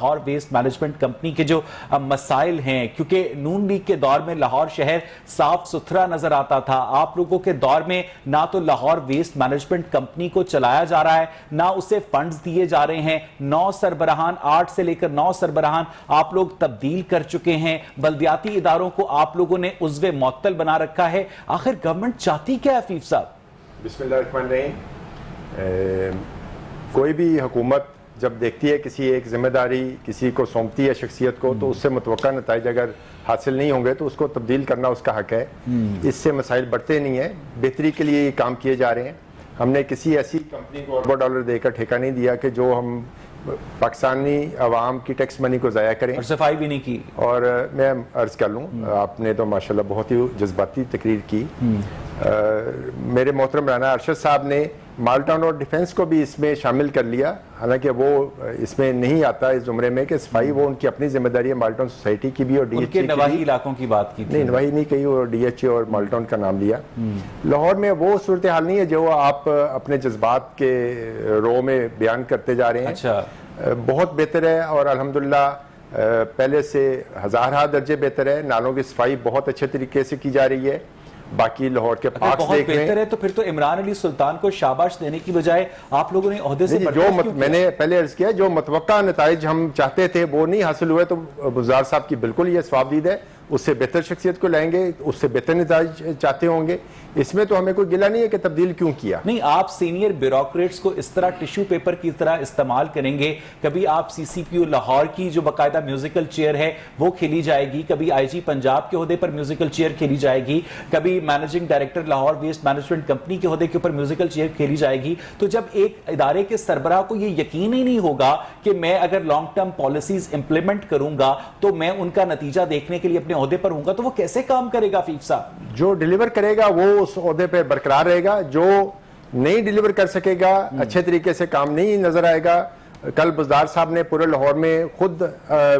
Lahore waste management company کے جو مسائل ہیں، کیونکہ نون لیگ کے دور میں لاہور شہر صاف ستھرا نظر آتا تھا، آپ لوگوں کے دور میں نہ تو لاہور ویسٹ مینجمنٹ کمپنی کو چلایا جا رہا ہے، نہ اسے فنڈز دیے جا رہے ہیں، 9 سربراہان 8 سے لے کر 9 سربراہان آپ لوگ تبدیل کر چکے ہیں، بلدیاتی اداروں کو آپ لوگوں نے عضو معطل بنا رکھا ہے، آخر گورنمنٹ چاہتی کیا ہے عفیف صاحب؟ بسم اللہ الرحمن الرحیم۔ کوئی بھی حکومت جب دیکھتی ہے کسی ایک ذمہ داری کسی کو سونپتی ہے شخصیت کو، تو اس سے متوقع نتائج اگر حاصل نہیں ہوں گے تو اس کو تبدیل کرنا اس کا حق ہے۔ اس سے مسائل بڑھتے نہیں ہیں، بہتری کے لیے یہ کام کیے جا رہے ہیں۔ ہم نے کسی ایسی کمپنی کو اربوں ڈالر دے کر ٹھیکہ نہیں دیا کہ جو ہم پاکستانی عوام کی ٹیکس منی کو ضائع کریں، اور صفائی بھی نہیں کی۔ اور میں عرض کر لوں، آپ نے تو ماشاءاللہ بہت ہی جذباتی تقریر کی۔ میرے محترم رانا ارشد صاحب نے مال ٹاؤن اور ڈیفنس کو بھی اس میں شامل کر لیا، حالانکہ وہ اس میں نہیں آتا اس زمرے میں کہ صفائی وہ ان کی اپنی ذمہ داری ہے، مال ٹاؤن سوسائٹی کی بھی اور ڈی ایچ اے کی بھی۔ نواحی علاقوں کی بات کی نہیں، نواحی نہیں کہی، اور ڈی ایچ اے اور مال ٹاؤن کا نام لیا۔ لاہور میں وہ صورتحال نہیں ہے جو آپ اپنے جذبات کے رو میں بیان کرتے جا رہے ہیں۔ اچھا، بہت بہتر ہے، اور الحمدللہ پہلے سے ہزارہ درجے بہتر ہے۔ نالوں کی صفائی بہت اچھے طریقے سے کی جا رہی ہے۔ باقی لاہور کے پارکس بہت دیکھ بہتر رہے ہے، تو پھر تو عمران علی سلطان کو شاباش دینے کی بجائے آپ لوگوں نے عہدے سے میں نے پہلے عرض کیا، جو متوقع نتائج ہم چاہتے تھے وہ نہیں حاصل ہوئے، تو گلزار صاحب کی بالکل یہ ثواب دید ہے، اس سے بہتر شخصیت کو لائیں گے، اس سے بہتر نتائج چاہتے ہوں گے۔ اس میں تو ہمیں کوئی گلہ نہیں ہے کہ تبدیل کیوں کیا۔ نہیں، آپ سینئر بیوروکریٹس کو اس طرح ٹیشو پیپر کی طرح استعمال کریں گے، کبھی آپ سی سی پی او لاہور کی جو باقاعدہ میوزیکل چیئر ہے وہ کھیلی جائے گی، کبھی آئی جی پنجاب کے عہدے پر میوزیکل چیئر کھیلی جائے گی، کبھی managing director Lahore waste management company کے عہدے کے اوپر میوزیکل چیئر کھیلی جائے گی۔ تو جب ایک ادارے کے سربراہ کو یہ یقین ہی نہیں ہوگا کہ میں اگر لانگ ٹرم پالیسیز امپلیمنٹ کروں گا تو میں ان کا نتیجہ دیکھنے کے لیے اپنے عہدے پر ہوں گا، تو وہ کیسے کام کرے گا عفیف صاحب؟ جو ڈیلیور کرے گا وہ اس عہدے پہ برقرار رہے گا، جو نہیں ڈیلیور کر سکے گا، اچھے طریقے سے کام نہیں نظر آئے گا۔ کل بزدار صاحب نے پورے لاہور میں خود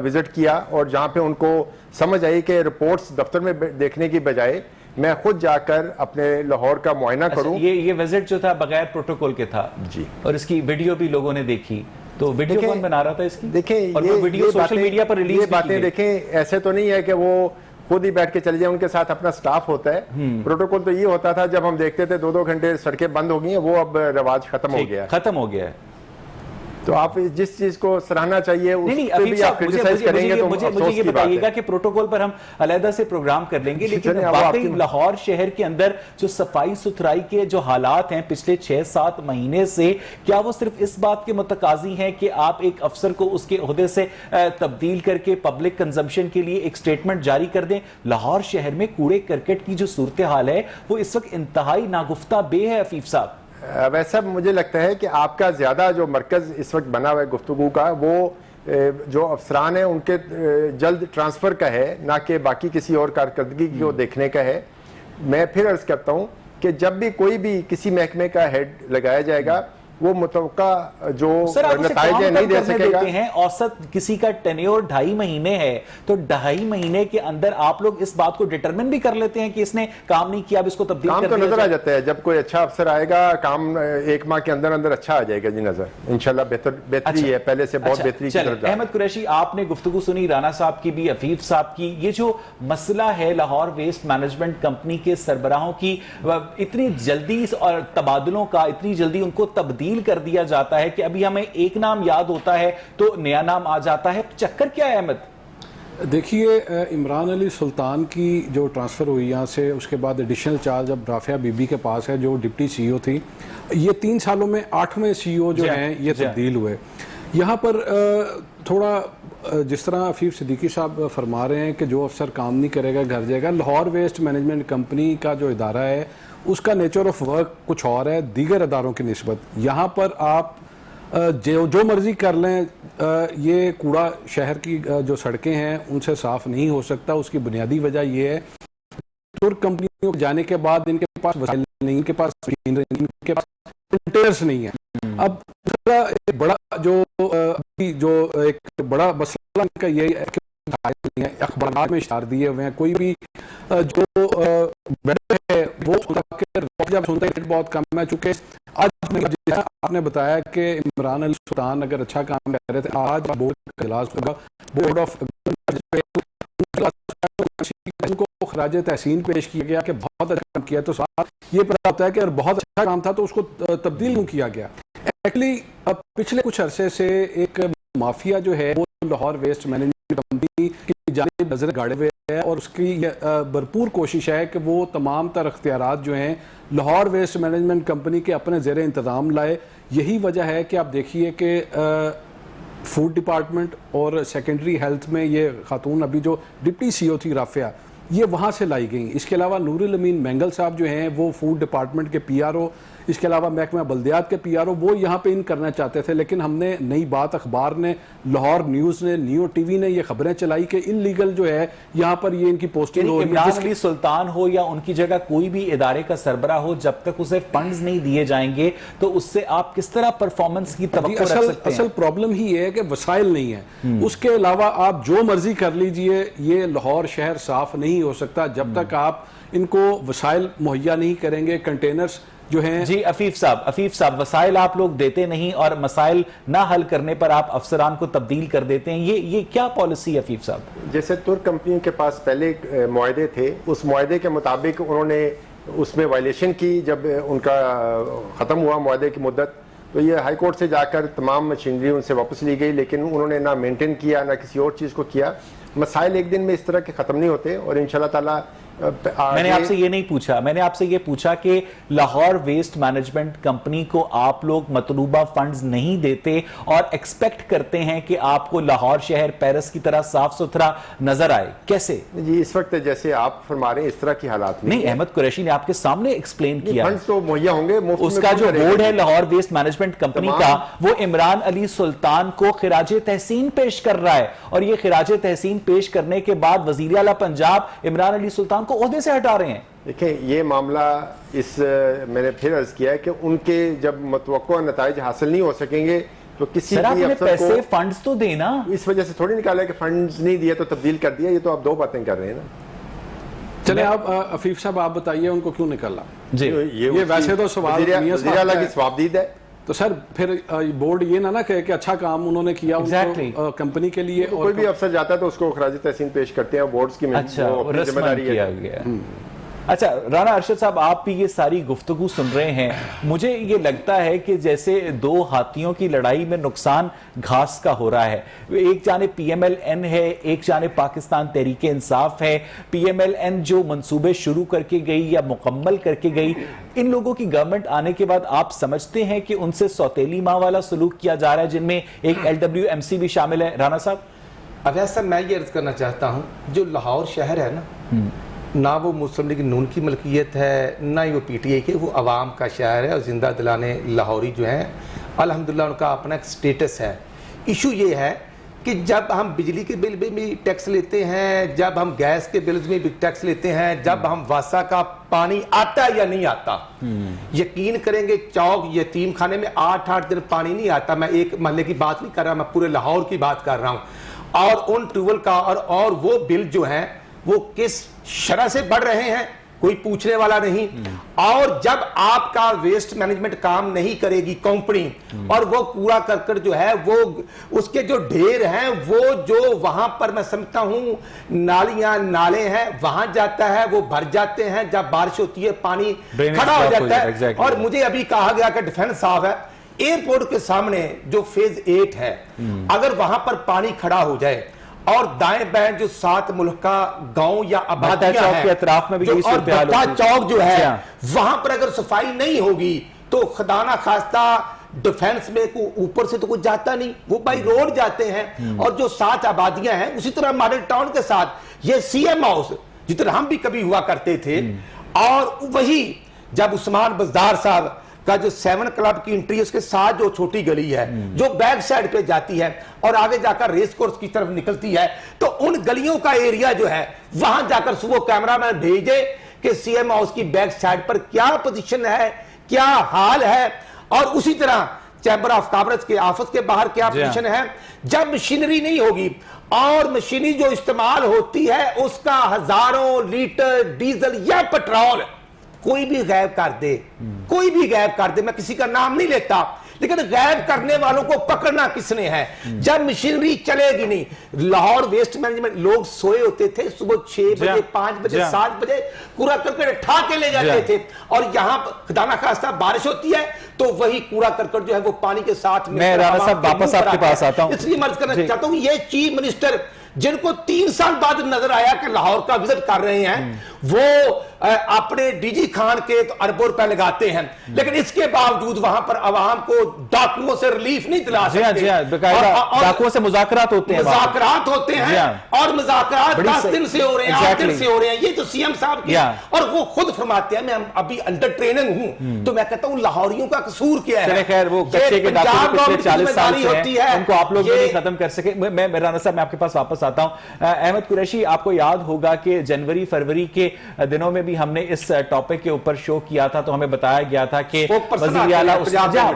وزٹ کیا، اور جہاں پہ ان کو سمجھ آئی کہ رپورٹس دفتر میں دیکھنے کی بجائے میں خود جا کر اپنے لاہور کا معائنہ کروں۔ یہ وزٹ جو تھا بغیر پروٹوکول کے تھا جی، اور اس کی ویڈیو بھی لوگوں نے دیکھی، تو ویڈیو کون بنا رہا تھا اس کی؟ دیکھیں اور وہ ویڈیو سوشل میڈیا پر ریلیز یہ باتیں دیکھیں، ایسے تو نہیں ہے کہ وہ خود ہی بیٹھ کے چلے جائیں، ان کے ساتھ اپنا سٹاف ہوتا ہے۔ پروٹوکول تو یہ ہوتا تھا جب ہم دیکھتے تھے 2-2 گھنٹے سڑکیں بند ہو گئی ہیں، وہ اب رواج ختم ہو گیا ہے۔ تو آپ جس چیز کو سراہنا چاہیے اس پہ بھی آپ کرٹیسائز کریں گے تو مجھے یہ بتائیے گا کہ پروٹوکول پر ہم علیحدہ سے پروگرام کر لیں گے، لیکن واقعی لاہور شہر کے اندر جو صفائی ستھرائی کے جو حالات ہیں پچھلے 6-7 مہینے سے، کیا وہ صرف اس بات کے متقاضی ہیں کہ آپ ایک افسر کو اس کے عہدے سے تبدیل کر کے پبلک کنزمپشن کے لیے ایک سٹیٹمنٹ جاری کر دیں؟ لاہور شہر میں کوڑے کرکٹ کی جو صورتحال ہے وہ اس وقت انتہائی ناگفتہ بے ہے عفیف صاحب۔ ویسا مجھے لگتا ہے کہ آپ کا زیادہ جو مرکز اس وقت بنا ہوا ہے گفتگو کا، وہ جو افسران ہیں ان کے جلد ٹرانسفر کا ہے، نہ کہ باقی کسی اور کارکردگی کو دیکھنے کا ہے۔ میں پھر عرض کرتا ہوں کہ جب بھی کوئی بھی کسی محکمے کا ہیڈ لگایا جائے گا، وہ متوقع جو نتائج نہیں دے سکے گا۔ اوسط کسی کا ٹینیور 2.5 مہینے ہے، تو 2.5 مہینے کے اندر آپ لوگ اس بات کو ڈیٹرمن بھی کر لیتے ہیں کہ اس نے کام نہیں کیا، اب اس کو تبدیل کر دیا کام تو نظر آ جاتا ہے، جب کوئی اچھا افسر آئے گا کام 1 ماہ کے اندر اندر اچھا آ جائے گا جی نظر، انشاءاللہ بہتری ہے، پہلے سے بہت بہتری کی طرف۔ احمد قریشی، آپ نے گفتگو سنی رانا صاحب کی بھی، عفیف صاحب کی، یہ جو مسئلہ ہے لاہور ویسٹ مینجمنٹ کمپنی کے سربراہوں کی اتنی جلدی اور تبادلوں کا، اتنی جلدی ان کو تبدیل کر دیا جاتا ہے کہ ابھی ہمیں ایک نام یاد ہوتا ہے تو نیا نام آ جاتا ہے، چکر کیا ہے احمد؟ دیکھیے، عمران علی سلطان کی جو ٹرانسفر ہوئی یہاں سے، اس کے بعد ایڈیشنل چارج اب رافعہ بی بی کے پاس ہے جو ڈپٹی سی او تھی، یہ 3 سالوں میں 8ویں سی او جو ہیں یہ تبدیل ہوئے۔ یہاں پر تھوڑا جس طرح عفیف صدیقی صاحب فرما رہے ہیں کہ جو افسر کام نہیں کرے گا گھر جائے گا، لاہور ویسٹ مینجمنٹ کمپنی کا جو ادارہ ہے اس کا نیچر آف ورک کچھ اور ہے دیگر اداروں کی نسبت۔ یہاں پر آپ جو مرضی کر لیں، یہ کوڑا شہر کی جو سڑکیں ہیں ان سے صاف نہیں ہو سکتا۔ اس کی بنیادی وجہ یہ ہے ترک کمپنیوں جانے کے بعد ان کے پاس وسائل نہیں، ان کے پاس ان کے پاس کنٹینرز نہیں ہیں۔ اب ایک بڑا جو ایک بڑا مسئلہ کا یہ ہے کہ اخبارات میں اشتہار دیے ہوئے ہیں، کوئی بھی جو ہے وہ جب سنتا ہے بہت کم ہے، چونکہ آج آپ نے بتایا کہ عمران علی سلطان اگر اچھا کام کر رہے تھے، آج بورڈ کا اجلاس ہوگا، بورڈ آف ان کو خراج تحسین پیش کیا گیا کہ بہت اچھا کام کیا، تو ساتھ یہ پتہ ہوتا ہے کہ اگر بہت اچھا کام تھا تو اس کو تبدیل کیوں کیا گیا؟ ایکچولی اب پچھلے کچھ عرصے سے ایک مافیا جو ہے وہ لاہور ویسٹ مینجمنٹ کمپنی کی جانب نظر گاڑے ہوئے ہے، اور اس کی بھرپور کوشش ہے کہ وہ تمام تر اختیارات جو ہیں لاہور ویسٹ مینجمنٹ کمپنی کے اپنے زیر انتظام لائے۔ یہی وجہ ہے کہ آپ دیکھیے کہ فوڈ ڈپارٹمنٹ اور سیکنڈری ہیلتھ میں یہ خاتون ابھی جو ڈپٹی سی او تھی رافعہ، یہ وہاں سے لائی گئیں۔ اس کے علاوہ نور الامین مینگل صاحب جو ہیں وہ فوڈ ڈپارٹمنٹ کے پی آر او، اس کے علاوہ محکمہ بلدیات کے پی آر او، وہ یہاں پہ ان کرنا چاہتے تھے، لیکن ہم نے نئی بات اخبار نے، لاہور نیوز نے، نیو ٹی وی نے یہ خبریں چلائی کہ ان لیگل جو ہے یہاں پر یہ ان کی پوسٹنگ ہو رہی ہے۔ عمران علی سلطان ہو یا ان کی جگہ کوئی بھی ادارے کا سربراہ ہو، جب تک اسے فنڈز نہیں دیے جائیں گے تو اس سے آپ کس طرح پرفارمنس کی توقع رکھ سکتے ہیں؟ اصل پرابلم ہی ہے کہ وسائل نہیں ہیں۔ اس کے علاوہ آپ جو مرضی کر لیجئے، یہ لاہور شہر صاف نہیں ہو سکتا جب تک آپ ان کو وسائل مہیا نہیں کریں گے۔ کنٹینرز جو ہیں، جی عفیف صاحب وسائل آپ لوگ دیتے نہیں اور مسائل نہ حل کرنے پر آپ افسران کو تبدیل کر دیتے ہیں، یہ کیا پالیسی ہے عفیف صاحب؟ جیسے ترک کمپنیوں کے پاس پہلے معاہدے تھے، اس معاہدے کے مطابق انہوں نے اس میں وائلیشن کی، جب ان کا ختم ہوا معاہدے کی مدت تو یہ ہائی کورٹ سے جا کر تمام مشینری ان سے واپس لی گئی، لیکن انہوں نے نہ مینٹین کیا نہ کسی اور چیز کو کیا۔ مسائل ایک دن میں اس طرح کے ختم نہیں ہوتے، اور انشاءاللہ تعالیٰ میں نے آپ سے یہ نہیں پوچھا، میں نے آپ سے یہ پوچھا کہ لاہور ویسٹ مینجمنٹ کمپنی کو آپ لوگ مطلوبہ فنڈز نہیں دیتے اور ایکسپیکٹ کرتے ہیں کہ آپ کو لاہور شہر پیرس کی طرح صاف ستھرا نظر آئے، کیسے؟ جی اس وقت جیسے آپ فرما رہے ہیں اس طرح کی حالات نہیں، احمد قریشی نے آپ کے سامنے ایکسپلین کیا، فنڈز تو مہیا ہوں گے، اس کا جو بورڈ ہے لاہور ویسٹ مینجمنٹ کمپنی کا، وہ عمران علی سلطان کو خراج تحسین پیش کر رہا ہے، اور یہ خراج تحسین پیش کرنے کے بعد وزیر اعلیٰ پنجاب عمران علی سلطان کو عہدے سے ہٹا رہے ہیں۔ دیکھیں یہ معاملہ میں نے پھر عرض کیا ہے کہ ان کے جب متوقع نتائج حاصل نہیں ہو سکیں گے تو کسی بھی افسر کو پیسے فنڈز تو دینا، اس وجہ سے تھوڑی نکالا کہ فنڈز نہیں دیے تو تبدیل کر دیا، یہ تو آپ دو باتیں کر رہے ہیں نا۔ چلیں آپ عفیف صاحب آپ بتائیے ان کو کیوں نکالا؟ جی یہ ویسے تو سوال وزیر اعلیٰ کی ثوابدید ہے، تو سر پھر بورڈ یہ نہ کہ اچھا کام انہوں نے کیا کمپنی کے لیے، کوئی بھی افسر جاتا ہے تو اس کو خراج تحسین پیش کرتے ہیں، بورڈز کی ذمہ داری ہے۔ اچھا رانا ارشد صاحب، آپ بھی یہ ساری گفتگو سن رہے ہیں، مجھے یہ لگتا ہے کہ جیسے دو ہاتھیوں کی لڑائی میں نقصان گھاس کا ہو رہا ہے، ایک جانب پی ایم ایل این ہے، ایک جانب پاکستان تحریک انصاف ہے۔ پی ایم ایل این جو منصوبے شروع کر کے گئی یا مکمل کر کے گئی، ان لوگوں کی گورنمنٹ آنے کے بعد آپ سمجھتے ہیں کہ ان سے سوتیلی ماں والا سلوک کیا جا رہا ہے، جن میں ایک ایل ڈبلیو ایم سی بھی شامل ہے؟ رانا صاحب اب ایسا میں یہ عرض کرنا چاہتا ہوں، جو لاہور شہر ہے نا، نہ وہ مسلم لیگ نون کی ملکیت ہے، نہ ہی وہ پی ٹی آئی کی، وہ عوام کا شہر ہے، اور زندہ دلانے لاہوری جو ہیں الحمدللہ ان کا اپنا ایک سٹیٹس ہے۔ ایشو یہ ہے کہ جب ہم بجلی کے بل میں بھی ٹیکس لیتے ہیں، جب ہم گیس کے بلز میں بھی ٹیکس لیتے ہیں، جب ہم واسا کا پانی آتا یا نہیں آتا، یقین کریں گے چوک یتیم خانے میں 8 دن پانی نہیں آتا، میں ایک محلے کی بات نہیں کر رہا، میں پورے لاہور کی بات کر رہا ہوں، اور ان ٹیوبل کا اور وہ بل جو ہیں وہ کس شرح سے بڑھ رہے ہیں، کوئی پوچھنے والا نہیں۔ اور جب آپ کا ویسٹ مینجمنٹ کام نہیں کرے گی کمپنی، اور وہ کوڑا کرکٹ جو ہے وہ اس کے جو ڈھیر ہیں، وہ جو وہاں پر میں سمجھتا ہوں نالیاں نالے ہیں وہاں جاتا ہے، وہ بھر جاتے ہیں، جب بارش ہوتی ہے پانی کھڑا ہو جاتا ہے۔ اور مجھے ابھی کہا گیا کہ ڈیفنس صاحب ہے، ایئرپورٹ کے سامنے جو فیز 8 ہے، اگر وہاں پر پانی کھڑا ہو جائے اور دائیں بائیں جو 7 ملک کا گاؤں یا آبادیاں ہیں کے اطراف میں بھی اور بٹا چوک جو ہے وہاں پر اگر صفائی نہیں ہوگی تو خدا نہ خواستہ ڈیفنس میں اوپر سے تو کچھ جاتا نہیں، وہ بائی روڈ جاتے ہیں۔ اور جو 7 آبادیاں ہیں، اسی طرح ماڈل ٹاؤن کے ساتھ یہ سی ایم ہاؤس جتنا ہم بھی کبھی ہوا کرتے تھے، اور وہی جب عثمان بزدار صاحب کا جو 7 کلب کی انٹری اس کے ساتھ جو چھوٹی گلی ہے جو بیک سائڈ پہ جاتی ہے اور آگے جا کر ریس کورس کی طرف نکلتی ہے، تو ان گلیوں کا ایریا جو ہے وہاں جا کر صبح کیمرہ مین بھیجے کہ سی ایم ہاؤس کی بیک سائڈ پر کیا پوزیشن ہے، کیا حال ہے، اور اسی طرح چیمبر آف کامرس کے آفس کے باہر کیا پوزیشن ہے۔ جب مشینری نہیں ہوگی اور مشینری جو استعمال ہوتی ہے اس کا 1000 لیٹر ڈیزل یا پٹرول کوئی بھی غائب کر دے، کوئی بھی غائب کر دے، میں کسی کا نام نہیں لیتا، لیکن غائب کرنے والوں کو پکڑنا کس نے ہے؟ جب مشینری چلے گی نہیں. لاہور ویسٹ مینجمنٹ لوگ سوئے ہوتے تھے, صبح 6 بجے 5 بجے 7 بجے کوڑا کرکٹ اٹھا کے لے جاتے تھے, اور یہاں خدا نہ خواستہ بارش ہوتی ہے تو وہی کوڑا کرکٹ جو ہے وہ پانی کے ساتھ میں رانا صاحب واپس آپ کے پاس آتا ہوں. اس لیے مرض کرنا چاہتا ہوں, یہ چیف منسٹر جن کو 3 سال بعد نظر آیا کہ لاہور کا وزٹ کر رہے ہیں, وہ اپنے ڈی جی خان کے تو اربوں روپے لگاتے ہیں, لیکن اس کے باوجود وہاں پر عوام کو ڈاکوؤں سے ریلیف نہیں دلا سکتے. ڈاکوؤں سے مذاکرات ہوتے ہیں, مذاکرات ہوتے ہیں, اور مذاکرات 10 دن سے ہو رہے ہیں, 8 دن سے ہو رہے ہیں. یہ تو سی ایم صاحب کی, اور وہ خود فرماتے ہیں میں ابھی انڈر ٹریننگ ہوں. تو میں کہتا ہوں لاہوریوں کا قصور کیا ہے؟ خیر وہ کچے کے ڈاکو پچھلے 40 سال سے ہیں, ان کو آپ لوگ نہیں ختم کر سکے. میں رانا صاحب میں آپ کے پاس واپس آتا ہوں. احمد قریشی, آپ کو یاد ہوگا کہ جنوری فروری کے دنوں میں بھی ہم نے اس ٹاپک کے اوپر شو کیا تھا, تو ہمیں بتایا گیا تھا کہ وزیر اعلیٰ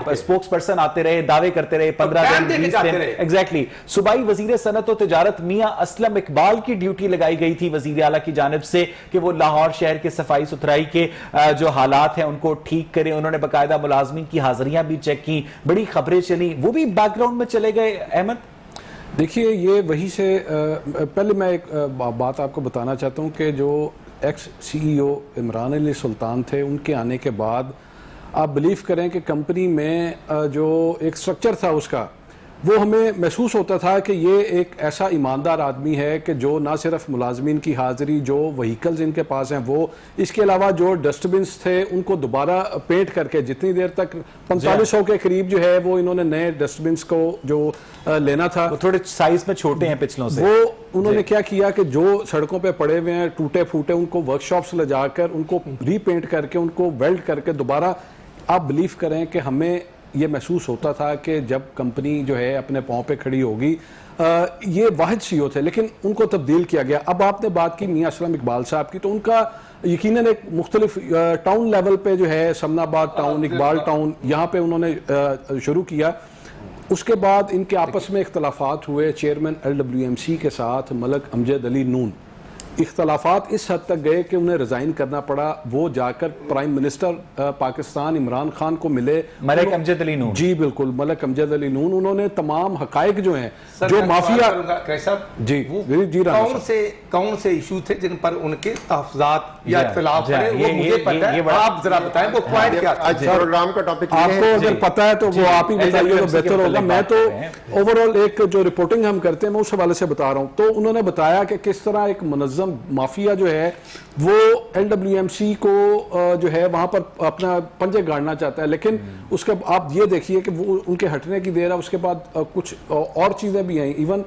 اسپوکس پرسن آتے رہے, دعوے کرتے رہے, 15 دن 20 دن ایگزیکٹلی. صوبائی وزیر صنعت و تجارت میاں اسلم اقبال کی ڈیوٹی لگائی گئی تھی وزیر اعلیٰ کی جانب سے کہ وہ لاہور شہر کے صفائی ستھرائی کے جو حالات ہیں ان کو ٹھیک کریں. انہوں نے باقاعدہ ملازمین کی حاضریاں بھی چیک کی, بڑی خبریں چلی, وہ بھی بیک گراؤنڈ میں چلے گئے. احمد دیکھیے, یہ وہی سے پہلے میں ایک بات آپ کو بتانا چاہتا ہوں کہ جو ایکس سی ای او عمران علی سلطان تھے, ان کے آنے کے بعد آپ بلیو کریں کہ کمپنی میں جو ایک سٹرکچر تھا اس کا, وہ ہمیں محسوس ہوتا تھا کہ یہ ایک ایسا ایماندار آدمی ہے کہ جو نہ صرف ملازمین کی حاضری, جو وہیکلز ان کے پاس ہیں وہ, اس کے علاوہ جو ڈسٹ بنس تھے ان کو دوبارہ پینٹ کر کے, جتنی دیر تک 4500 کے قریب جو ہے وہ انہوں نے نئے ڈسٹ بنس کو جو لینا تھا, وہ تھوڑے سائز میں چھوٹے ہیں پچھلوں سے, وہ انہوں نے کیا کیا کہ جو سڑکوں پہ پڑے ہوئے ہیں ٹوٹے پھوٹے, ان کو ورک شاپس لے جا کر ان کو ری پینٹ کر کے, ان کو ویلڈ کر کے دوبارہ, آپ بلیو کریں کہ ہمیں یہ محسوس ہوتا تھا کہ جب کمپنی جو ہے اپنے پاؤں پہ کھڑی ہوگی. یہ واحد سی او تھے, لیکن ان کو تبدیل کیا گیا. اب آپ نے بات کی میاں اسلم اقبال صاحب کی, تو ان کا یقیناً ایک مختلف ٹاؤن لیول پہ جو ہے, سمن آباد ٹاؤن, اقبال ٹاؤن, یہاں پہ انہوں نے شروع کیا. اس کے بعد ان کے آپس میں اختلافات ہوئے چیئرمین LWMC کے ساتھ ملک امجد علی نون. اختلافات اس حد تک گئے کہ انہیں ریزائن کرنا پڑا. وہ جا کر پرائم منسٹر پاکستان عمران خان کو ملے, ملک امجد علی نون. جی بالکل, ملک امجد علی نون. انہوں نے تمام حقائق جو ہیں جو مافیا, جی کون سے ایشو تھے جن پر ان کے تحفظات یا اختلاف ہیں, وہ مجھے پتہ ہے, آپ ذرا بتائیں وہ پوائنٹ کیا تھا. پروگرام کا ٹاپک آپ کو اگر پتہ ہے تو وہ آپ ہی بتائیے تو بہتر ہوگا. میں تو اوور آل ایک جو رپورٹنگ ہم کرتے ہیں میں اس حوالے سے بتا رہا ہوں. تو انہوں نے بتایا کہ کس طرح ایک منظم مافیا جو ہے وہ LWMC کو جو ہے وہاں پر اپنا پنجے گاڑنا چاہتا ہے, لیکن اس کے آپ یہ دیکھیے کہ وہ ان کے ہٹنے کی دیر ہے, اس کے بعد کچھ اور چیزیں بھی ہیں. ایون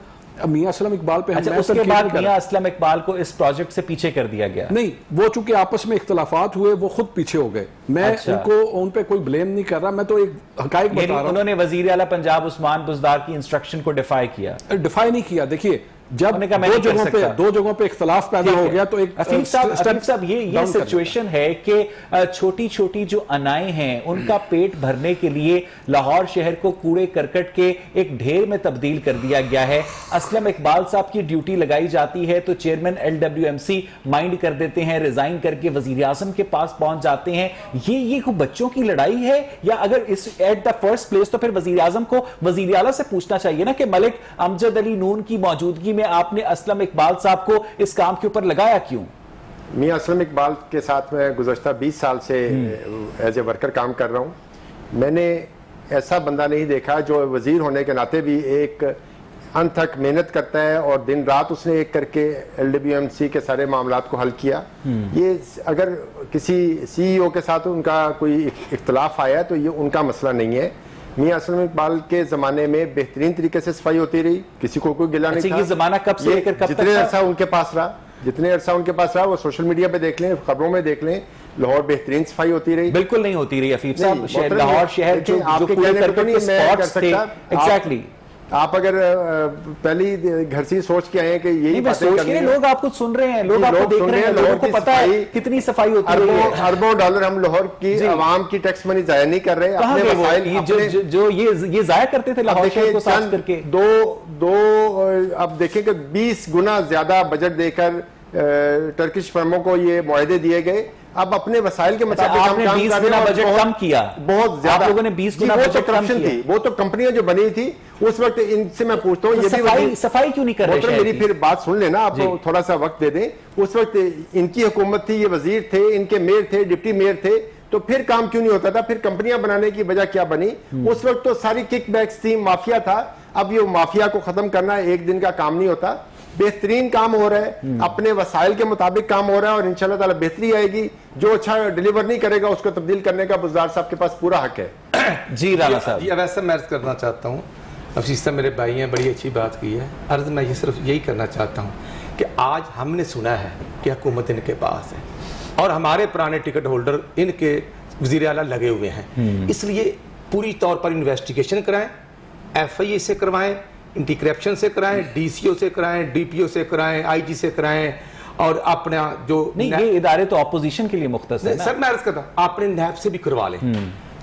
میاں اسلم اقبال پہ اس کے بعد میاں اسلم اقبال کو اس پروجیکٹ سے پیچھے کر دیا گیا. نہیں, وہ چونکہ آپس میں اختلافات ہوئے وہ خود پیچھے ہو گئے. میں ان پہ کوئی بلیم نہیں کر رہا, میں تو ایک حقائق بتا رہا ہوں. انہوں نے وزیر اعلیٰ پنجاب عثمان بزدار کی انسٹرکشن کو ڈیفائی کیا. ڈیفائی نہیں کیا. دیکھیے, جب دو جگہوں پہ اختلاف پیدا ہو گیا تو ایک حفیظ صاحب یہ سچویشن ہے کہ چھوٹی چھوٹی جو انائیں ہیں ان کا پیٹ بھرنے کے لیے لاہور شہر کو کوڑے کرکٹ کے ایک ڈھیر میں تبدیل کر دیا گیا ہے. اسلم اقبال صاحب کی ڈیوٹی لگائی جاتی ہے تو چیئرمین LWMC مائنڈ کر دیتے ہیں, ریزائن کر کے وزیر اعظم کے پاس پہنچ جاتے ہیں. یہ کوئی بچوں کی لڑائی ہے, یا اگر اس ایٹ دا فرسٹ پلیس تو پھر وزیر اعظم کو وزیر اعلیٰ سے پوچھنا چاہیے نا کہ ملک امجد علی نون کی موجودگی میں آپ نے اسلم اقبال صاحب کو اس کام کے اوپر لگایا کیوں؟ میاں اسلم اقبال کے ساتھ میں گزشتہ 20 سال سے ایز اے ورکر کام کر رہا ہوں. میں نے ایسا بندہ نہیں دیکھا جو وزیر ہونے کے ناطے بھی ایک انتھک محنت کرتا ہے, اور دن رات اس نے ایک کر کے LWMC کے سارے معاملات کو حل کیا. یہ اگر کسی CEO کے ساتھ ان کا کوئی اختلاف آیا تو یہ ان کا مسئلہ نہیں ہے. میاں اسلم اقبال کے زمانے میں بہترین طریقے سے صفائی ہوتی رہی, کسی کو کوئی گلہ نہیں تھا. یہ زمانہ کب سے لے کر کب تک جتنے عرصہ ان کے پاس رہا, وہ سوشل میڈیا پہ دیکھ لیں, خبروں میں دیکھ لیں, لاہور بہترین صفائی ہوتی رہی. بالکل نہیں ہوتی رہی حفیظ صاحب. لاہور شہر جو کوڑے کرکٹ کے سپاٹس تھے, ایگزیکٹلی آپ اگر پہلی گھر سے سوچ کے آئے ہیں کہ یہی باتیں کرنی ہیں, لوگ آپ کو سن رہے ہیں, لوگ آپ کو دیکھ رہے ہیں, لوگوں کو پتہ ہے کتنی صفائی ہوتی ہے. اربوں ڈالر ہم لاہور کی عوام کی ٹیکس منی ضائع نہیں کر رہے. اپنے وسائل جو یہ ضائع کرتے تھے لاہور شہر کو صاف کر کے, اب دیکھیں کہ 20 گنا زیادہ بجٹ دے کر ٹرکش فرموں کو یہ معاہدے دیے گئے. اب اپنے وسائل کے مطابق آپ نے 20 گنا بجٹ کم کیا، بہت زیادہ آپ لوگوں نے 20 گنا بجٹ کم کیا، وہ تو کمپنیاں جو بنی تھی اس وقت ان سے میں پوچھتا ہوں یہ بھی صفائی کیوں نہیں کر رہے؟ میری پھر بات سن لینا، آپ تھوڑا سا وقت دے دیں. اس وقت ان کی حکومت تھی، یہ وزیر تھے، ان کے میئر تھے، ڈپٹی میئر تھے، تو پھر کام کیوں نہیں ہوتا تھا؟ پھر کمپنیاں بنانے کی وجہ کیا بنی؟ اس وقت تو ساری کک بیکس تھی، مافیا تھا. اب یہ مافیا کو ختم کرنا ایک دن کا کام نہیں ہوتا. بہترین کام ہو رہا ہے، اپنے وسائل کے مطابق کام ہو رہا ہے، اور انشاءاللہ تعالی بہتری آئے گی. جو اچھا ڈیلیور نہیں کرے گا اس کو تبدیل کرنے کا بزدار صاحب کے پاس پورا حق ہے. جی رانا صاحب. جی ویسے میں عرض کرنا چاہتا ہوں، افیس صاحب میرے بھائی ہیں، بڑی اچھی بات کی ہے. عرض میں یہ صرف یہی کرنا چاہتا ہوں کہ آج ہم نے سنا ہے کہ حکومت ان کے پاس ہے اور ہمارے پرانے ٹکٹ ہولڈر ان کے وزیر اعلیٰ لگے ہوئے ہیں. اس لیے پوری طور پر انویسٹیگیشن کرائیں، ایف آئی اے سے کروائیں، اینٹی کرپشن سے کرائیں، ڈی سی او سے کرائیں، ڈی پی او سے کرائیں، آئی جی سے کرائیں، اور اپنا جو نہیں یہ ادارے تو اپوزیشن کے لیے مختص ہے. سر میں عرض کرتا ہوں آپ نے نیب سے بھی کروا لیں.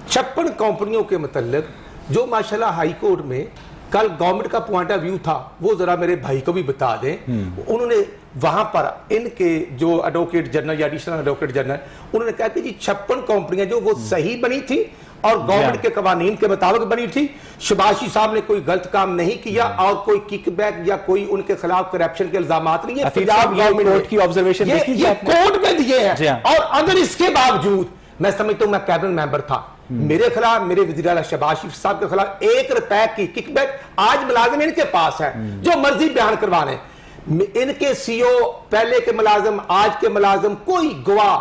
56 کمپنیوں کے متعلق جو ماشاءاللہ ہائی کورٹ میں کل گورنمنٹ کا پوائنٹ آف ویو تھا وہ ذرا میرے بھائی کو بھی بتا دیں. انہوں نے وہاں پر ان کے جو ایڈوکیٹ جنرل یا ایڈیشنل ایڈوکیٹ جنرل انہوں نے کہا کہ جی 56 کمپنیاں جو وہ صحیح بنی تھی اور گورنمنٹ کے قوانین کے مطابق بنی تھی. شباشی صاحب نے کوئی غلط کام نہیں کیا اور کوئی کک بیک یا کوئی ان کے خلاف کرپشن کے الزامات نہیں. کورٹ کی آبزرویشن یہ کورٹ میں دیے ہیں. اور اگر اس کے باوجود میں سمجھتا ہوں میں کیبنٹ ممبر تھا، میرے خلاف میرے وزیر اعلیٰ شہباز شریف صاحب کے خلاف 1 روپے کی کک بیک آج ملازم ان کے پاس ہے جو مرضی بیان کروانے. ان کے سی او پہلے کے ملازم آج کے ملازم کوئی گواہ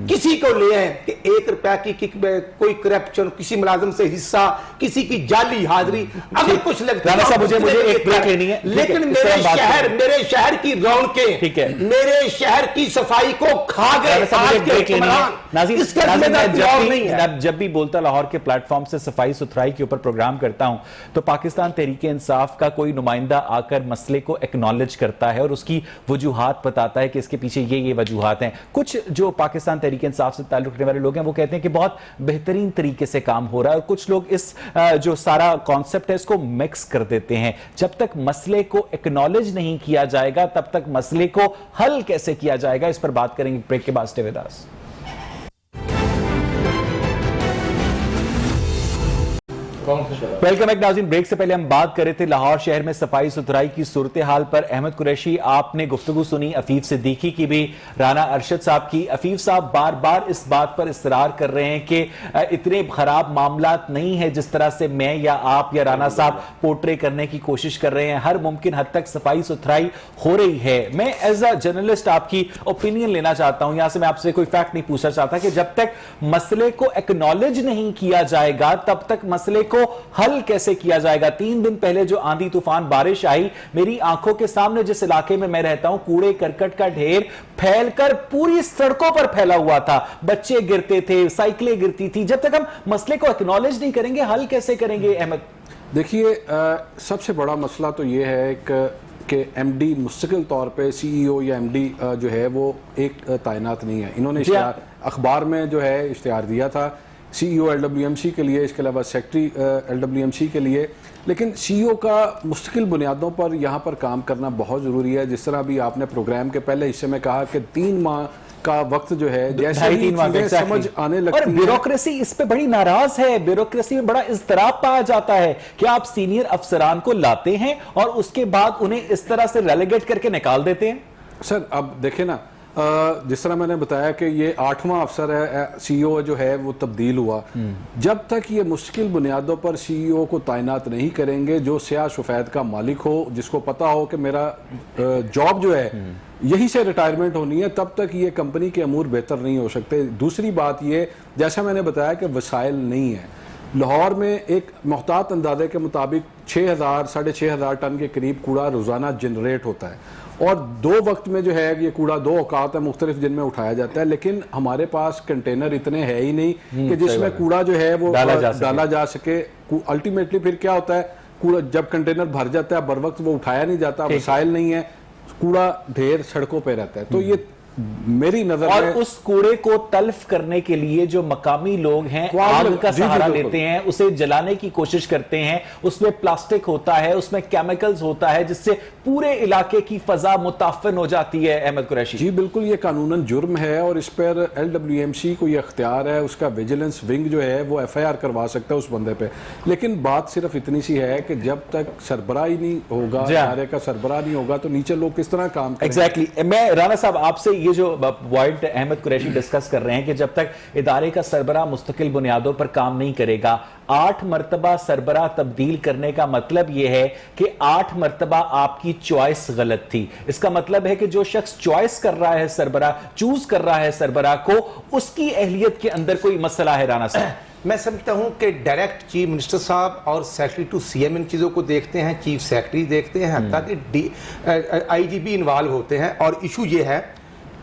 کسی کو لے آئیں کہ 1 روپے کی کک بیک، کوئی کرپشن، کسی ملازم سے حصہ، کسی کی جعلی حاضری، اگر کچھ لگتا ہے مجھے ایک بریک لینی ہے. لیکن میرے شہر کی رونقیں، میرے شہر کی صفائی کو کھا گئے. جب بھی بولتا لاہور کے پلیٹ فارم سے صفائی ستھرائی کے اوپر پروگرام کرتا ہوں تو پاکستان تحریک انصاف کا کوئی نمائندہ آ کر مسئلے کو ایکنالج کرتا ہے اور اس کی وجوہات بتاتا ہے کہ اس کے پیچھے یہ وجوہات ہیں. کچھ جو پاکستان تحریک انصاف سے تعلق رکھنے والے لوگ ہیں وہ کہتے ہیں کہ بہت بہترین طریقے سے کام ہو رہا ہے، اور کچھ لوگ اس جو سارا کانسیپٹ ہے اس کو مکس کر دیتے ہیں. جب تک مسئلے کو ایکنالج نہیں کیا جائے گا تب تک مسئلے کو حل کیسے کیا جائے گا، اس پر بات کریں گے بریک کے بعد. Stay with us. Welcome back ناظرین. بریک سے پہلے ہم بات کر رہے تھے لاہور شہر میں صفائی ستھرائی کی صورتحال پر. احمد قریشی آپ نے گفتگو سنی، عفیف صدیقی کی بھی، رانا ارشد صاحب کی. عفیف صاحب بار بار اس بات پر اصرار کر رہے ہیں کہ اتنے خراب معاملات نہیں ہیں جس طرح سے میں یا آپ یا رانا صاحب پورٹرے کرنے کی کوشش کر رہے ہیں. ہر ممکن حد تک صفائی ستھرائی ہو رہی ہے. میں ایز اے جرنلسٹ آپ کی اوپینین لینا چاہتا ہوں. یہاں سے میں آپ سے کوئی فیکٹ نہیں پوچھنا چاہتا کہ جب تک مسئلے کو ایکنالج نہیں کیا جائے گا تب تک مسئلے کو حل کیسے کیا جائے گا. 3 دن پہلے جو آندھی طوفان بارش آئی، میری آنکھوں کے سامنے جس علاقے میں میں رہتا ہوں کوڑے کرکٹ کا ڈھیر پھیل کر پوری سڑکوں پر پھیلا ہوا تھا. بچے گرتے تھے، سائیکلیں گرتی تھی. جب تک ہم مسئلے کو ایکنالج نہیں کریں گے حل کیسے کریں گے؟ احمد دیکھیے، سب سے بڑا مسئلہ تو یہ ہے کہ ایم ڈی مستقل طور پہ سی ای او یا ایم ڈی جو ہے وہ ایک تعینات نہیں ہے. انہوں نے اخبار میں جو ہے اشتہار دیا تھا C E O L W M C کے لیے، اس کے علاوہ secretary L W M C کے لیے، لیکن سی ای او کا مستقل بنیادوں پر یہاں پر کام کرنا بہت ضروری ہے. جس طرح بھی آپ نے پروگرام کے پہلے حصے میں کہا کہ 3 ماہ کا وقت جو ہے جیسے ہی چیزیں سمجھ آنے لگتی ہیں. بیوروکریسی اس پہ بڑی ناراض ہے. بیوروکریسی میں بڑا اضطراب پایا جاتا ہے کہ آپ سینئر افسران کو لاتے ہیں اور اس کے بعد انہیں اس طرح سے ریلیگیٹ کر کے نکال دیتے ہیں. سر اب دیکھیں نا، جس طرح میں نے بتایا کہ یہ 8واں افسر ہے سی ای او جو ہے وہ تبدیل ہوا. جب تک یہ مشکل بنیادوں پر سی ای او کو تعینات نہیں کریں گے جو سیاہ سفید کا مالک ہو، جس کو پتا ہو کہ میرا جاب جو ہے یہی سے ریٹائرمنٹ ہونی ہے، تب تک یہ کمپنی کے امور بہتر نہیں ہو سکتے. دوسری بات یہ جیسا میں نے بتایا کہ وسائل نہیں ہیں. لاہور میں ایک محتاط اندازے کے مطابق 6,000-6,500 ٹن کے قریب کوڑا روزانہ جنریٹ ہوتا ہے، اور 2 وقت میں جو ہے یہ کوڑا 2 اوقات ہے مختلف جن میں اٹھایا جاتا ہے. لیکن ہمارے پاس کنٹینر اتنے ہے ہی نہیں کہ جس میں کوڑا جو ہے وہ ڈالا جا سکے. الٹیمیٹلی پھر کیا ہوتا ہے، کوڑا جب کنٹینر بھر جاتا ہے بر وقت وہ اٹھایا نہیں جاتا، وسائل نہیں ہے، کوڑا ڈھیر سڑکوں پہ رہتا ہے. تو یہ میری نظر اور میں اس کوڑے کو تلف کرنے کے لیے جو مقامی لوگ ہیں آگ کا سہارا لیتے ہیں, اسے جلانے کی کوشش کرتے ہیں, اس میں پلاسٹک ہوتا ہے, اس میں کیمیکلز ہوتا ہے, جس سے پورے علاقے کی فضا متعفن ہو جاتی ہے. احمد قریشی جی بالکل, یہ قانوناً جرم ہے اور اس پر LWMC کو یہ اختیار ہے, اس کا ویجیلنس ونگ جو ہے وہ FIR کروا سکتا ہے اس بندے پہ. لیکن بات صرف اتنی سی ہے کہ جب تک سربراہ ہی نہیں ہوگا, ادارے کا سربراہ نہیں ہوگا, تو نیچے لوگ کس طرح کام کریں گے؟ ایگزیکٹلی. میں رانا صاحب آپ سے یہ جو پوائنٹ احمد قریشی ڈسکس کر رہے ہیں کہ جب تک ادارے کا سربراہ مستقل بنیادوں پر کام نہیں کرے گا, 8 مرتبہ سربراہ تبدیل کرنے کا مطلب یہ ہے کہ 8 مرتبہ آپ کی چوائس غلط تھی. اس کا مطلب ہے کہ جو شخص چوائس کر رہا ہے سربراہ, چوز کر رہا ہے سربراہ کو, اس کی اہلیت کے اندر کوئی مسئلہ ہے. رانا صاحب میں سمجھتا ہوں کہ ڈائریکٹ چیف منسٹر صاحب اور سیکرٹری ٹو CM ان چیزوں کو دیکھتے ہیں, چیف سیکرٹری دیکھتے ہیں, حتیٰ کہ IGP انوالو ہوتے ہیں. اور ایشو یہ ہے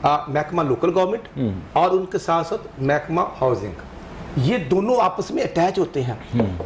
محکمہ لوکل گورنمنٹ اور ان کے ساتھ ساتھ محکمہ ہاؤسنگ, یہ دونوں آپس میں اٹیچ ہوتے ہیں.